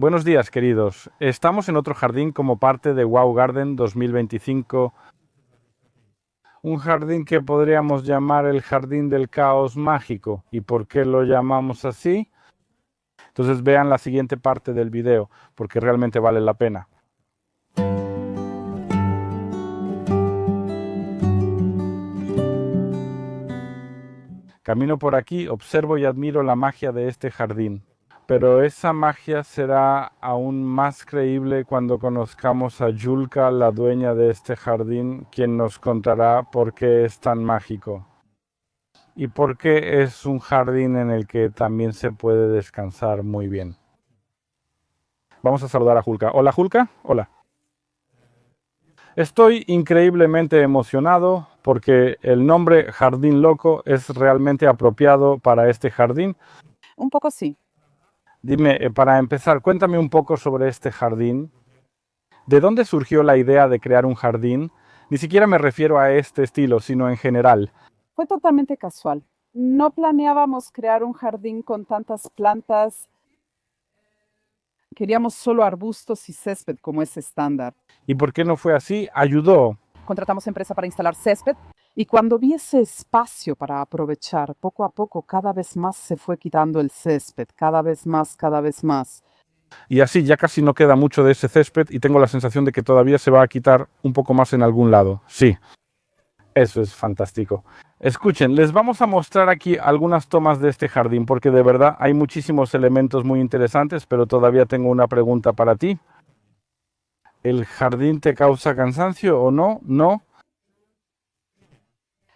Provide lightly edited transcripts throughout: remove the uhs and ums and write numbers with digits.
Buenos días, queridos. Estamos en otro jardín como parte de Wow Garden 2025. Un jardín que podríamos llamar el Jardín del Caos Mágico. ¿Y por qué lo llamamos así? Entonces vean la siguiente parte del video, porque realmente vale la pena. Camino por aquí, observo y admiro la magia de este jardín. Pero esa magia será aún más creíble cuando conozcamos a Julka, la dueña de este jardín, quien nos contará por qué es tan mágico. Y por qué es un jardín en el que también se puede descansar muy bien. Vamos a saludar a Julka. Hola, Julka. Hola. Estoy increíblemente emocionado porque el nombre Jardín Loco es realmente apropiado para este jardín. Un poco sí. Dime, para empezar, cuéntame un poco sobre este jardín. ¿De dónde surgió la idea de crear un jardín? Ni siquiera me refiero a este estilo, sino en general. Fue totalmente casual. No planeábamos crear un jardín con tantas plantas. Queríamos solo arbustos y césped como es estándar. ¿Y por qué no fue así? Ayudó. Contratamos empresa para instalar césped y cuando vi ese espacio para aprovechar, poco a poco cada vez más se fue quitando el césped, cada vez más, cada vez más. Y así ya casi no queda mucho de ese césped y tengo la sensación de que todavía se va a quitar un poco más en algún lado. Sí, eso es fantástico. Escuchen, les vamos a mostrar aquí algunas tomas de este jardín porque de verdad hay muchísimos elementos muy interesantes, pero todavía tengo una pregunta para ti. ¿El jardín te causa cansancio o no? No.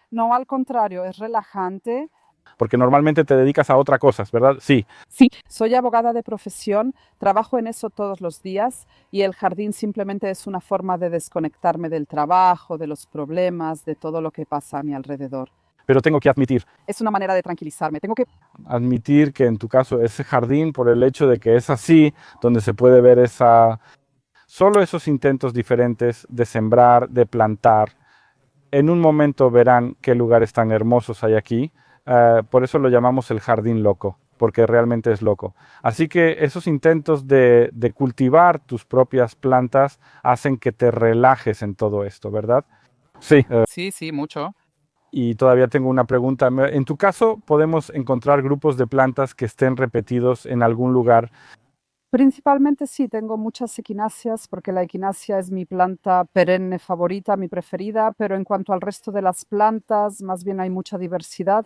No, al contrario, es relajante. Porque normalmente te dedicas a otras cosas, ¿verdad? Sí. Sí, soy abogada de profesión, trabajo en eso todos los días y el jardín simplemente es una forma de desconectarme del trabajo, de los problemas, de todo lo que pasa a mi alrededor. Pero tengo que admitir Es una manera de tranquilizarme. que en tu caso ese jardín, por el hecho de que es así, donde se puede ver solo esos intentos diferentes de sembrar, de plantar, en un momento verán qué lugares tan hermosos hay aquí. Por eso lo llamamos el jardín loco, porque realmente es loco. Así que esos intentos de cultivar tus propias plantas hacen que te relajes en todo esto, ¿verdad? Sí. Sí, mucho. Y todavía tengo una pregunta. En tu caso, ¿podemos encontrar grupos de plantas que estén repetidos en algún lugar? Principalmente sí, tengo muchas equináceas porque la equinacia es mi planta perenne favorita, mi preferida, pero en cuanto al resto de las plantas, más bien hay mucha diversidad.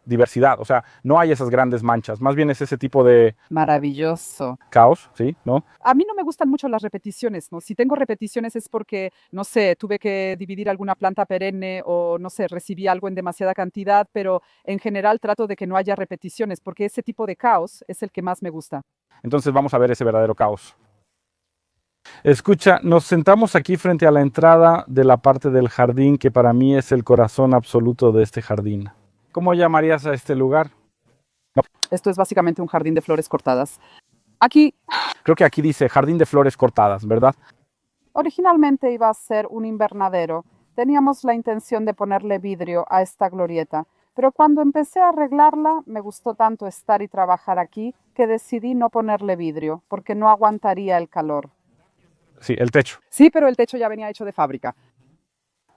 Diversidad, o sea, no hay esas grandes manchas, más bien es ese tipo de Maravilloso. caos, ¿sí? ¿No? A mí no me gustan mucho las repeticiones, ¿no? Si tengo repeticiones es porque, no sé, tuve que dividir alguna planta perenne o, no sé, recibí algo en demasiada cantidad, pero en general trato de que no haya repeticiones porque ese tipo de caos es el que más me gusta. Entonces vamos a ver ese verdadero caos. Escucha, nos sentamos aquí frente a la entrada de la parte del jardín que para mí es el corazón absoluto de este jardín. ¿Cómo llamarías a este lugar? Esto es básicamente un jardín de flores cortadas. Aquí, Creo que aquí dice jardín de flores cortadas, ¿verdad? originalmente iba a ser un invernadero. Teníamos la intención de ponerle vidrio a esta glorieta, pero cuando empecé a arreglarla, me gustó tanto estar y trabajar aquí que decidí no ponerle vidrio, porque no aguantaría el calor. Sí, el techo. Sí, pero el techo ya venía hecho de fábrica.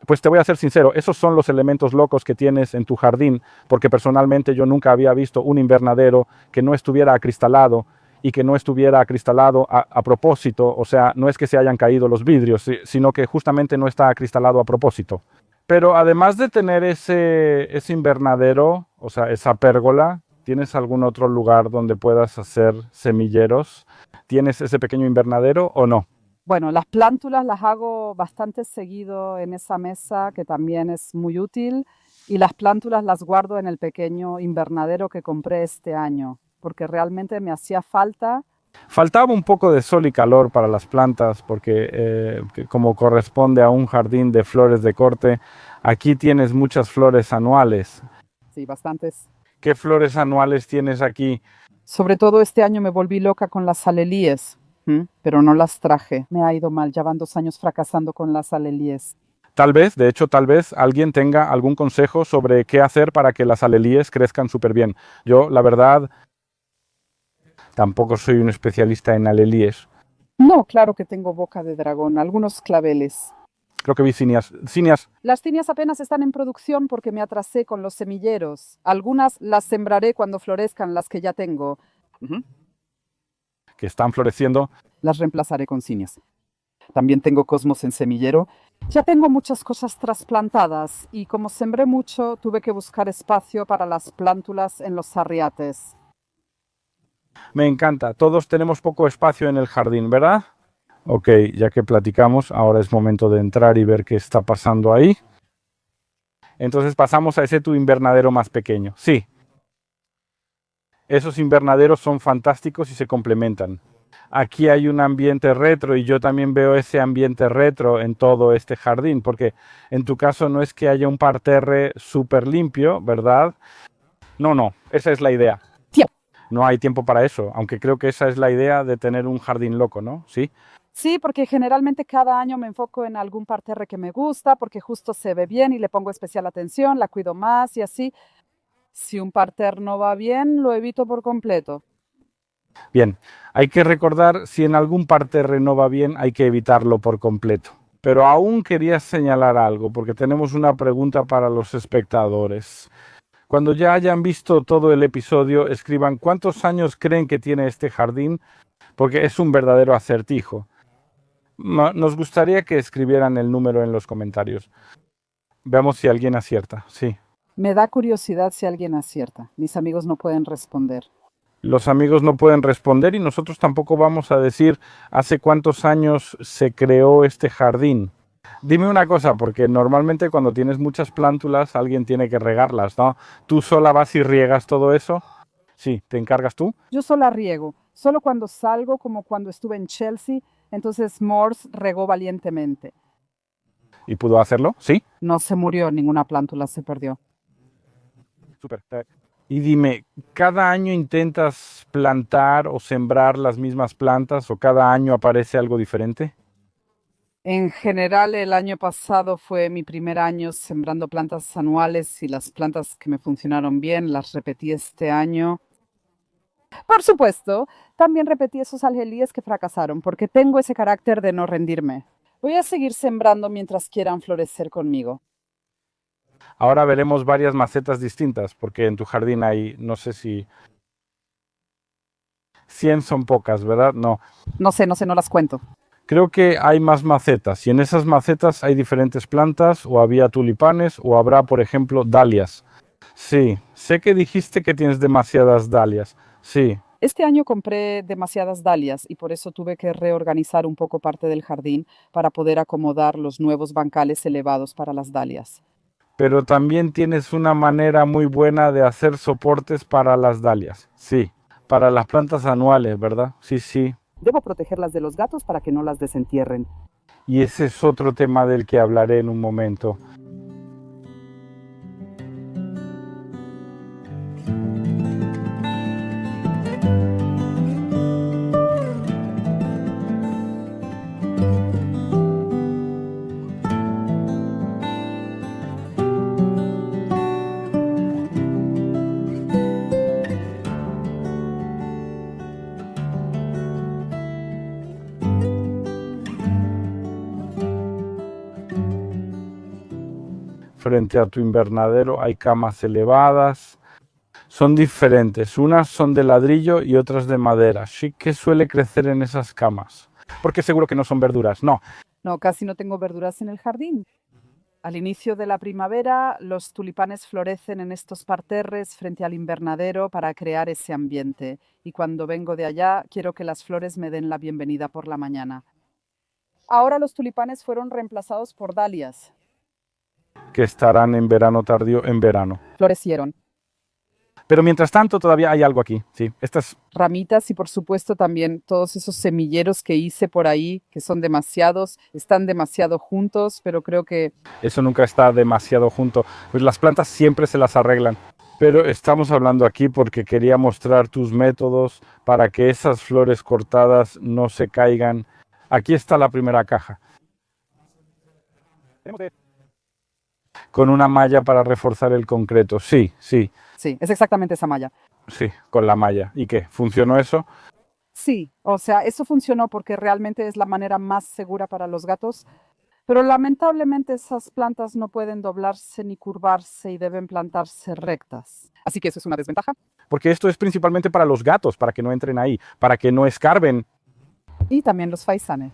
Pues te voy a ser sincero, esos son los elementos locos que tienes en tu jardín, porque personalmente yo nunca había visto un invernadero que no estuviera acristalado y que no estuviera acristalado a propósito, o sea, no es que se hayan caído los vidrios, sino que justamente no está acristalado a propósito. Pero además de tener ese invernadero, o sea, esa pérgola, ¿tienes algún otro lugar donde puedas hacer semilleros? ¿Tienes ese pequeño invernadero o no? Bueno, las plántulas las hago bastante seguido en esa mesa, que también es muy útil, y las plántulas las guardo en el pequeño invernadero que compré este año, porque realmente me hacía falta. Faltaba un poco de sol y calor para las plantas porque que como corresponde a un jardín de flores de corte, aquí tienes muchas flores anuales. Sí, bastantes. ¿Qué flores anuales tienes aquí? Sobre todo este año me volví loca con las alelíes, pero no las traje. Me ha ido mal, ya van 2 años fracasando con las alelíes. Tal vez, de hecho, tal vez alguien tenga algún consejo sobre qué hacer para que las alelíes crezcan súper bien. Yo, la verdad, Tampoco soy un especialista en alelíes. No, claro que tengo boca de dragón, algunos claveles. Creo que vi cinias. Cinias, Las tinias apenas están en producción porque me atrasé con los semilleros. Algunas las sembraré cuando florezcan las que ya tengo. que están floreciendo. Las reemplazaré con cinias. También tengo cosmos en semillero. Ya tengo muchas cosas trasplantadas y como sembré mucho, tuve que buscar espacio para las plántulas en los sarriates. Me encanta. Todos tenemos poco espacio en el jardín, ¿verdad? Ok, ya que platicamos, ahora es momento de entrar y ver qué está pasando ahí. Entonces pasamos a ese tu invernadero más pequeño. Sí. Esos invernaderos son fantásticos y se complementan. Aquí hay un ambiente retro y yo también veo ese ambiente retro en todo este jardín, porque en tu caso no es que haya un parterre súper limpio, ¿verdad? No, esa es la idea. No hay tiempo para eso, aunque creo que esa es la idea de tener un jardín loco, ¿no? Sí. Sí, porque generalmente cada año me enfoco en algún parterre que me gusta, porque justo se ve bien y le pongo especial atención, la cuido más y así. Si un parterre no va bien, lo evito por completo. Bien, hay que recordar si en algún parterre no va bien, hay que evitarlo por completo. Pero aún quería señalar algo, porque tenemos una pregunta para los espectadores. Cuando ya hayan visto todo el episodio, escriban cuántos años creen que tiene este jardín, porque es un verdadero acertijo. Nos gustaría que escribieran el número en los comentarios. Veamos si alguien acierta. Sí. Me da curiosidad si alguien acierta. Mis amigos no pueden responder. Los amigos no pueden responder y nosotros tampoco vamos a decir hace cuántos años se creó este jardín. Dime una cosa, porque normalmente cuando tienes muchas plántulas alguien tiene que regarlas, ¿no? ¿Tú sola vas y riegas todo eso? Sí, ¿te encargas tú? Yo sola riego, solo cuando salgo, como cuando estuve en Chelsea, entonces Morse regó valientemente. ¿Y pudo hacerlo? Sí. No se murió, ninguna plántula se perdió. Súper. Y dime, ¿cada año intentas plantar o sembrar las mismas plantas o cada año aparece algo diferente? En general, el año pasado fue mi primer año sembrando plantas anuales y las plantas que me funcionaron bien las repetí este año. Por supuesto, también repetí esos algelíes que fracasaron porque tengo ese carácter de no rendirme. Voy a seguir sembrando mientras quieran florecer conmigo. Ahora veremos varias macetas distintas, porque en tu jardín hay, no sé si 100 son pocas, ¿verdad? No. No sé, no las cuento. Creo que hay más macetas y en esas macetas hay diferentes plantas o había tulipanes o habrá, por ejemplo, dalias. Sí, sé que dijiste que tienes demasiadas dalias. Sí, Este año compré demasiadas dalias y por eso tuve que reorganizar un poco parte del jardín para poder acomodar los nuevos bancales elevados para las dalias. pero también tienes una manera muy buena de hacer soportes para las dalias. Sí, para las plantas anuales, ¿verdad? Sí, sí. Debo protegerlas de los gatos para que no las desentierren. Y ese es otro tema del que hablaré en un momento. Frente a tu invernadero hay camas elevadas. Son diferentes. Unas son de ladrillo y otras de madera. Sí, que suele crecer en esas camas. Porque seguro que no son verduras. No. No, casi no tengo verduras en el jardín. Al inicio de la primavera, los tulipanes florecen en estos parterres frente al invernadero para crear ese ambiente. Y cuando vengo de allá, quiero que las flores me den la bienvenida por la mañana. Ahora los tulipanes fueron reemplazados por dalias. Que estarán en verano tardío, en verano. Florecieron. Pero mientras tanto todavía hay algo aquí. Sí, estas Ramitas y por supuesto también todos esos semilleros que hice por ahí, que son demasiados, están demasiado juntos, pero creo que eso nunca está demasiado junto. Pues las plantas siempre se las arreglan. Pero estamos hablando aquí porque quería mostrar tus métodos para que esas flores cortadas no se caigan. Aquí está la primera caja. Con una malla para reforzar el concreto. Sí, sí. sí, es exactamente esa malla. Sí, con la malla. ¿Y qué? ¿Funcionó eso? Sí, o sea, eso funcionó porque realmente es la manera más segura para los gatos, pero lamentablemente esas plantas no pueden doblarse ni curvarse y deben plantarse rectas. Así que eso es una desventaja. Porque esto es principalmente para los gatos, para que no entren ahí, para que no escarben. Y también los faisanes.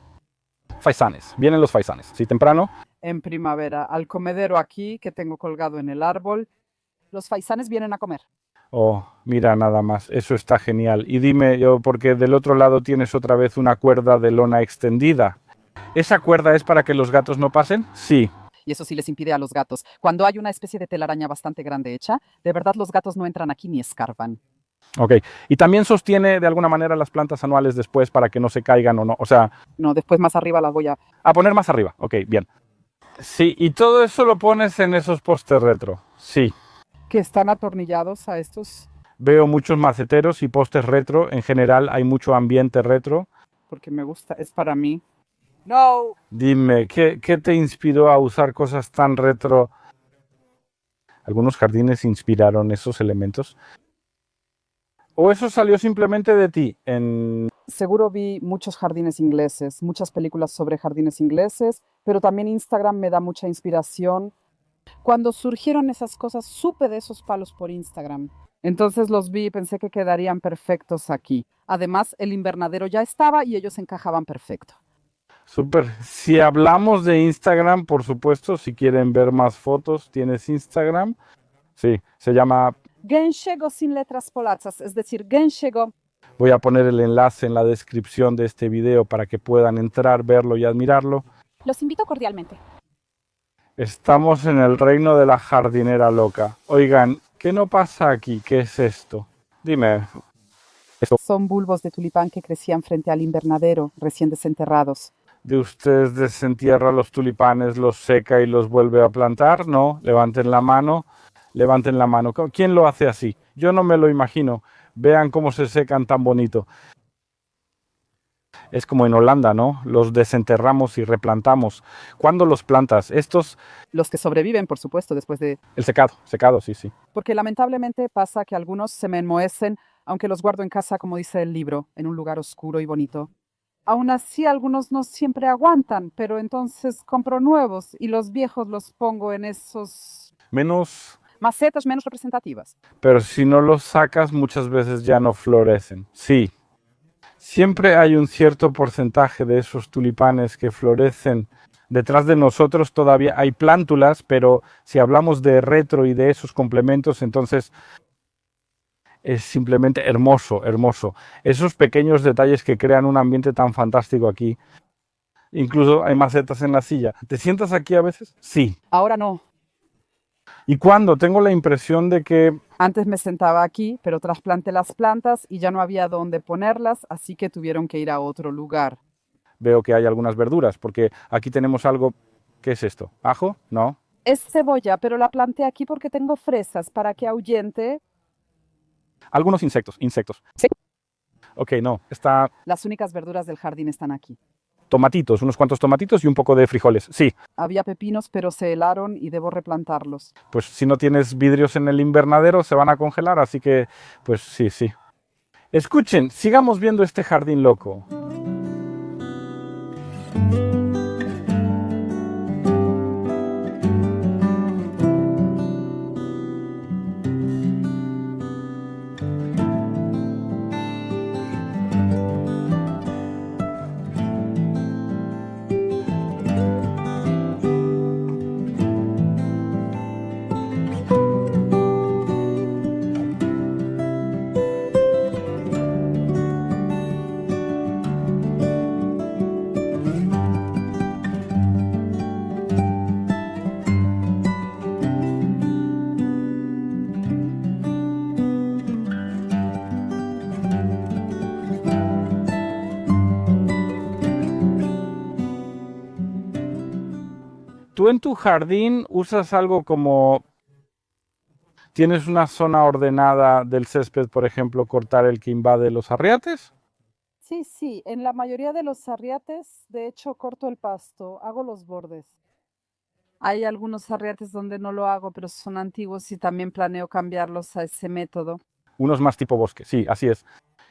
Faisanes, vienen los faisanes. Sí, temprano. En primavera, al comedero aquí que tengo colgado en el árbol, los faisanes vienen a comer. Oh, mira nada más, eso está genial. Y dime yo, porque del otro lado tienes otra vez una cuerda de lona extendida. ¿Esa cuerda es para que los gatos no pasen? Sí. Y eso sí les impide a los gatos. Cuando hay una especie de telaraña bastante grande hecha, de verdad los gatos no entran aquí ni escarban. Ok. Y también sostiene de alguna manera las plantas anuales después para que no se caigan o no. O sea, No, después más arriba las voy a poner más arriba. Ok, bien. Sí, y todo eso lo pones en esos postes retro. Sí. que están atornillados a estos, Veo muchos maceteros y postes retro. En general hay mucho ambiente retro. porque me gusta, es para mí. No. Dime, ¿qué te inspiró a usar cosas tan retro? ¿Algunos jardines inspiraron esos elementos? ¿O eso salió simplemente de ti? Seguro vi muchos jardines ingleses, muchas películas sobre jardines ingleses, pero también Instagram me da mucha inspiración. Cuando surgieron esas cosas, supe de esos palos por Instagram. Entonces los vi y pensé que quedarían perfectos aquí. Además, el invernadero ya estaba y ellos encajaban perfecto. Súper. Si hablamos de Instagram, por supuesto, si quieren ver más fotos, ¿tienes Instagram? Sí, se llama, Gęsiego sin letras polacas, es decir, Gęsiego. voy a poner el enlace en la descripción de este video para que puedan entrar, verlo y admirarlo. Los invito cordialmente. Estamos en el reino de la jardinera loca. Oigan, ¿qué no pasa aquí? ¿Qué es esto? Dime. Son bulbos de tulipán que crecían frente al invernadero, recién desenterrados. ¿De ustedes desentierra los tulipanes, los seca y los vuelve a plantar? No, levanten la mano, levanten la mano. ¿Quién lo hace así? Yo no me lo imagino. Vean cómo se secan tan bonito. Es como en Holanda, ¿no? Los desenterramos y replantamos. ¿Cuándo los plantas? Estos, Los que sobreviven, por supuesto, después de... el secado, sí, sí. Porque lamentablemente pasa que algunos se me enmohecen, aunque los guardo en casa, como dice el libro, en un lugar oscuro y bonito. Aún así, algunos no siempre aguantan, pero entonces compro nuevos y los viejos los pongo en esos Menos, macetas menos representativas. pero si no los sacas, muchas veces ya no florecen. Sí. Siempre hay un cierto porcentaje de esos tulipanes que florecen. Detrás de nosotros todavía hay plántulas, pero si hablamos de retro y de esos complementos, entonces es simplemente hermoso, hermoso. Esos pequeños detalles que crean un ambiente tan fantástico aquí. Incluso hay macetas en la silla. ¿Te sientas aquí a veces? Sí. Ahora no. ¿Y cuándo? Tengo la impresión de que Antes me sentaba aquí, pero trasplanté las plantas y ya no había dónde ponerlas, así que tuvieron que ir a otro lugar. veo que hay algunas verduras, porque aquí tenemos algo. ¿Qué es esto? ¿Ajo? No. Es cebolla, pero la planté aquí porque tengo fresas para que ahuyente. Algunos insectos, insectos. Sí. Ok, no. Está Las únicas verduras del jardín están aquí. tomatitos, unos cuantos tomatitos y un poco de frijoles. Sí, Había pepinos, pero se helaron y debo replantarlos. pues si no tienes vidrios en el invernadero se van a congelar, así que pues sí, sí. Escuchen, sigamos viendo este jardín loco. ¿Tú en tu jardín usas algo como... ¿Tienes una zona ordenada del césped, por ejemplo, cortar el que invade los arriates? Sí, sí, en la mayoría de los arriates, de hecho, corto el pasto, hago los bordes. Hay algunos arriates donde no lo hago, pero son antiguos y también planeo cambiarlos a ese método. Unos más tipo bosque, sí, así es.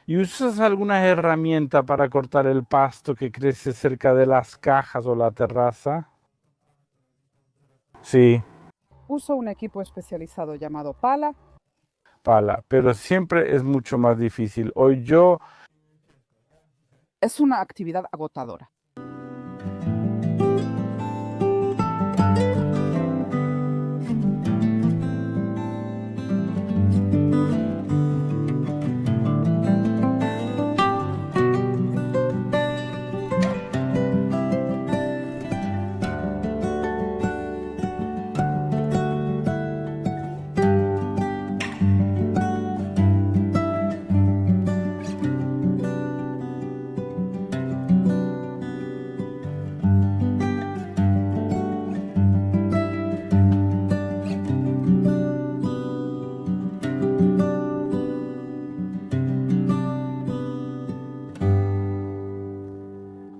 ¿Y usas alguna herramienta para cortar el pasto que crece cerca de las cajas o la terraza? Sí, Uso un equipo especializado llamado pala. pala, pero siempre es mucho más difícil. Hoy yo Es una actividad agotadora.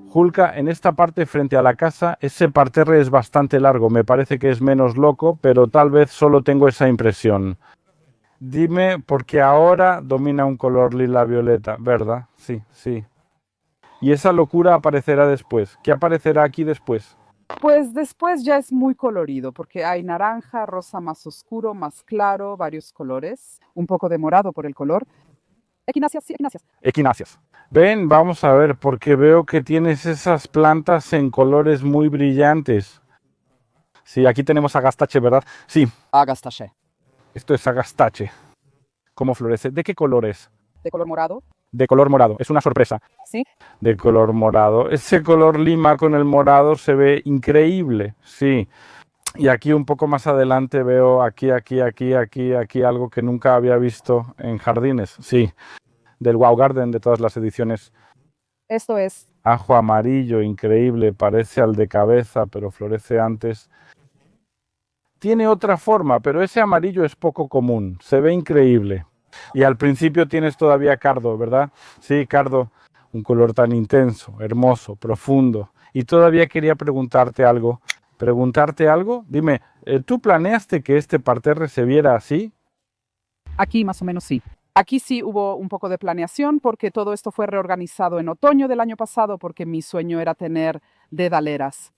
Julka, en esta parte frente a la casa, ese parterre es bastante largo. Me parece que es menos loco, pero tal vez solo tengo esa impresión. Dime, porque ahora domina un color lila-violeta, ¿verdad? Sí, sí. Y esa locura aparecerá después. ¿Qué aparecerá aquí después? Pues después ya es muy colorido porque hay naranja, rosa más oscuro, más claro, varios colores, un poco de morado por el color. Equinacias, sí, equinacias. Equinacias. Ven, vamos a ver, porque veo que tienes esas plantas en colores muy brillantes. Sí, aquí tenemos agastache, ¿verdad? Sí, Agastache. esto es agastache. ¿Cómo florece? ¿De qué color es? De color morado. De color morado. Es una sorpresa. Sí. De color morado. Ese color lima con el morado se ve increíble. Sí. Y aquí un poco más adelante veo aquí algo que nunca había visto en jardines. Sí, del Wow Garden de todas las ediciones. Esto es. Ajo amarillo, increíble, parece al de cabeza, pero florece antes. Tiene otra forma, pero ese amarillo es poco común, se ve increíble. Y al principio tienes todavía cardo, ¿verdad? Sí, cardo, un color tan intenso, hermoso, profundo. Y todavía quería preguntarte algo. ¿Preguntarte algo? Dime, ¿tú planeaste que este parterre se viera así? Aquí más o menos sí. Aquí sí hubo un poco de planeación porque todo esto fue reorganizado en otoño del año pasado porque mi sueño era tener dedaleras.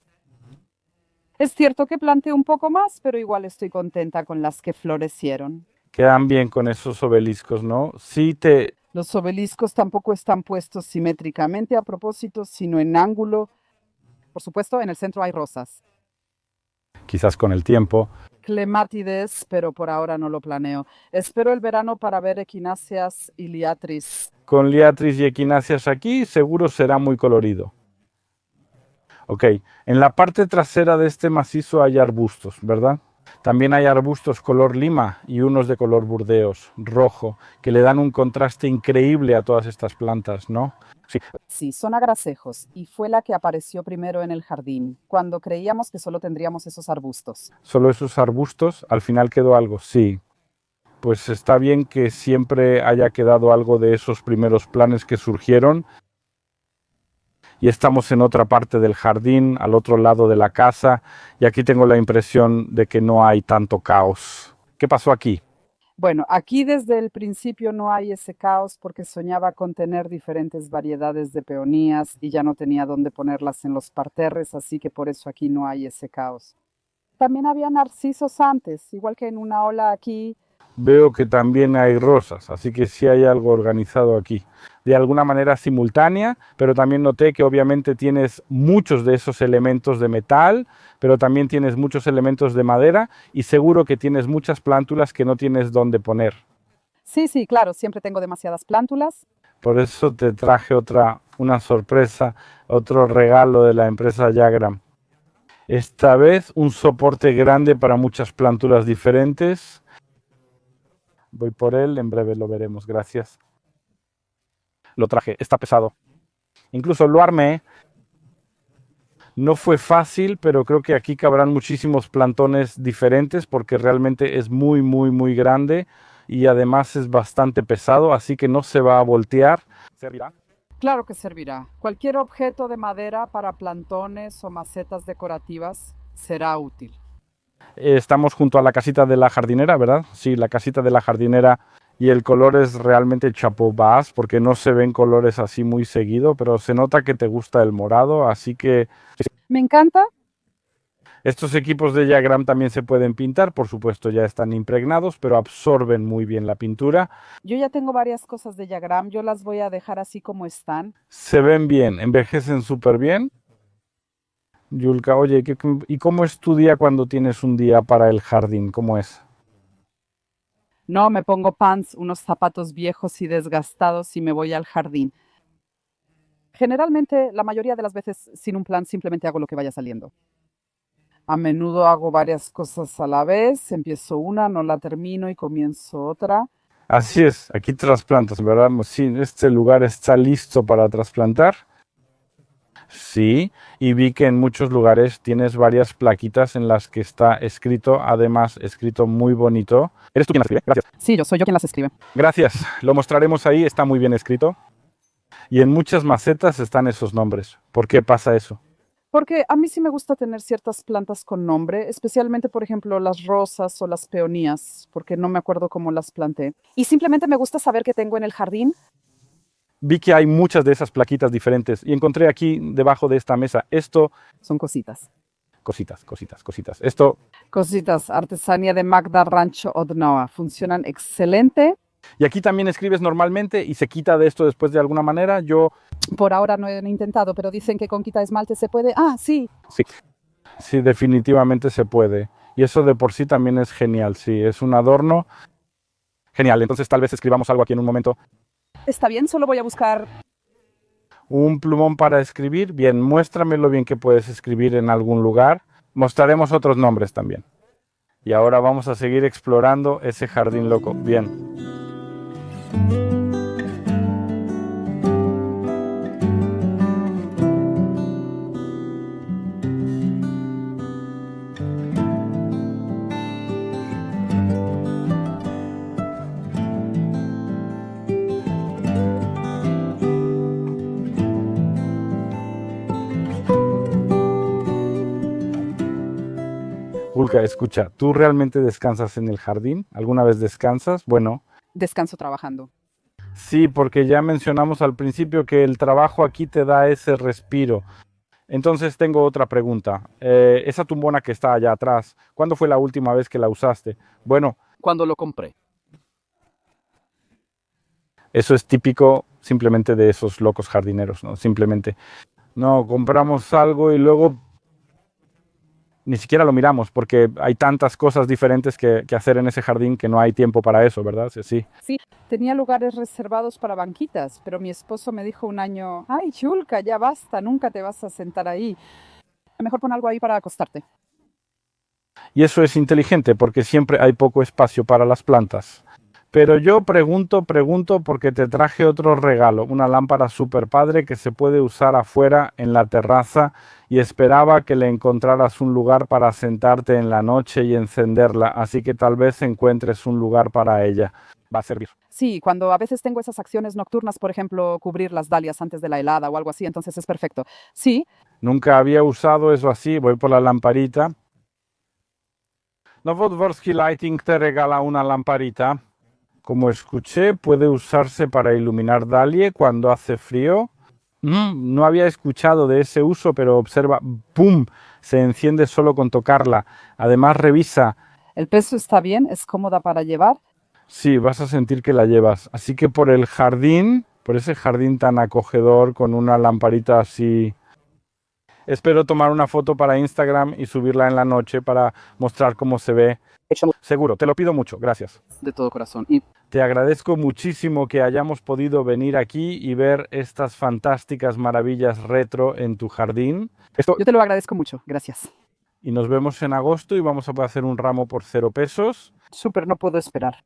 Es cierto que planté un poco más, pero igual estoy contenta con las que florecieron. Quedan bien con esos obeliscos, ¿no? Sí te... Los obeliscos tampoco están puestos simétricamente a propósito, sino en ángulo. Por supuesto, en el centro hay rosas. Quizás con el tiempo. Clemátides, pero por ahora no lo planeo. Espero el verano para ver equinaceas y liatris. Con liatris y equinacias aquí seguro será muy colorido. Ok, en la parte trasera de este macizo hay arbustos, ¿verdad? También hay arbustos color lima y unos de color burdeos, rojo, que le dan un contraste increíble a todas estas plantas, ¿no? Sí, Sí, son agracejos y fue la que apareció primero en el jardín, cuando creíamos que solo tendríamos esos arbustos. solo esos arbustos, al final quedó algo, sí. Pues está bien que siempre haya quedado algo de esos primeros planes que surgieron. Y estamos en otra parte del jardín, al otro lado de la casa, y aquí tengo la impresión de que no hay tanto caos. ¿Qué pasó aquí? Bueno, aquí desde el principio no hay ese caos porque soñaba con tener diferentes variedades de peonías y ya no tenía dónde ponerlas en los parterres, así que por eso aquí no hay ese caos. También había narcisos antes, igual que en una ola aquí. Veo que también hay rosas, así que sí hay algo organizado aquí. De alguna manera simultánea, pero también noté que obviamente tienes muchos de esos elementos de metal, pero también tienes muchos elementos de madera y seguro que tienes muchas plántulas que no tienes dónde poner. Sí, sí, claro, siempre tengo demasiadas plántulas. Por eso te traje una sorpresa, otro regalo de la empresa Yagram. Esta vez un soporte grande para muchas plántulas diferentes. Voy por él, en breve lo veremos, gracias. Lo traje, está pesado. Incluso lo armé. No fue fácil, pero creo que aquí cabrán muchísimos plantones diferentes porque realmente es muy grande y además es bastante pesado, así que no se va a voltear. ¿Servirá? Claro que servirá. Cualquier objeto de madera para plantones o macetas decorativas será útil. Estamos junto a la casita de la jardinera, ¿verdad? Sí, la casita de la jardinera y el color es realmente chapeau bas porque no se ven colores así muy seguido, pero se nota que te gusta el morado, así que Me encanta. estos equipos de Yagram también se pueden pintar, por supuesto ya están impregnados, pero absorben muy bien la pintura. Yo ya tengo varias cosas de Yagram, yo las voy a dejar así como están. Se ven bien, envejecen súper bien. Yulka, oye, ¿y cómo es tu día cuando tienes un día para el jardín? ¿Cómo es? No, me pongo pants, unos zapatos viejos y desgastados y me voy al jardín. Generalmente, la mayoría de las veces, sin un plan, simplemente hago lo que vaya saliendo. A menudo hago varias cosas a la vez, empiezo una, no la termino y comienzo otra. Así es, aquí trasplantas, ¿verdad? Sí, este lugar está listo para trasplantar. Sí, y vi que en muchos lugares tienes varias plaquitas en las que está escrito, además escrito muy bonito. ¿Eres tú quien las escribe? Gracias. Sí, soy yo quien las escribe. Gracias, lo mostraremos ahí, está muy bien escrito. Y en muchas macetas están esos nombres. ¿Por qué pasa eso? Porque a mí sí me gusta tener ciertas plantas con nombre, especialmente, por ejemplo, las rosas o las peonías, porque no me acuerdo cómo las planté. Y simplemente me gusta saber qué tengo en el jardín. Vi que hay muchas de esas plaquitas diferentes y encontré aquí debajo de esta mesa esto, Son cositas. cositas. Esto, Cositas, artesanía de Magda Rancho Odnoa. Funcionan excelente. y aquí también escribes normalmente y se quita de esto después de alguna manera. Yo, Por ahora no he intentado, pero dicen que con quita esmalte se puede. Ah, sí. sí, definitivamente se puede. Y eso de por sí también es genial, sí, es un adorno. Genial, entonces tal vez escribamos algo aquí en un momento. Está bien, solo voy a buscar. Un plumón para escribir. Bien, muéstrame lo bien que puedes escribir en algún lugar. Mostraremos otros nombres también. Y ahora vamos a seguir explorando ese jardín loco. Bien. Julka, escucha, ¿tú realmente descansas en el jardín? ¿Alguna vez descansas? Bueno, Descanso trabajando. sí, porque ya mencionamos al principio que el trabajo aquí te da ese respiro. Entonces tengo otra pregunta. Esa tumbona que está allá atrás, ¿cuándo fue la última vez que la usaste? Bueno, Cuando lo compré. eso es típico simplemente de esos locos jardineros, ¿no? Simplemente, no, compramos algo y luego ni siquiera lo miramos porque hay tantas cosas diferentes que hacer en ese jardín que no hay tiempo para eso, ¿verdad? Sí. Sí, tenía lugares reservados para banquitas, pero mi esposo me dijo un año, ay, Yulka, ya basta, nunca te vas a sentar ahí. Mejor pon algo ahí para acostarte. Y eso es inteligente porque siempre hay poco espacio para las plantas. Pero yo pregunto porque te traje otro regalo, una lámpara super padre que se puede usar afuera en la terraza y esperaba que le encontraras un lugar para sentarte en la noche y encenderla, así que tal vez encuentres un lugar para ella. Va a servir. Sí, cuando a veces tengo esas acciones nocturnas, por ejemplo, cubrir las dalias antes de la helada o algo así, entonces es perfecto. Sí, Nunca había usado eso así, voy por la lamparita. Novodvorsky Lighting te regala una lamparita. Como escuché, puede usarse para iluminar Dalie cuando hace frío. No había escuchado de ese uso, pero observa, ¡pum! Se enciende solo con tocarla. Además, revisa. el peso está bien, es cómoda para llevar. Sí, vas a sentir que la llevas. Así que por el jardín, por ese jardín tan acogedor, con una lamparita así. Espero tomar una foto para Instagram y subirla en la noche para mostrar cómo se ve. Seguro, te lo pido mucho, gracias. De todo corazón. Y Te agradezco muchísimo que hayamos podido venir aquí y ver estas fantásticas maravillas retro en tu jardín. Yo te lo agradezco mucho, gracias. Y nos vemos en agosto y vamos a hacer un ramo por 0 pesos. Súper, no puedo esperar.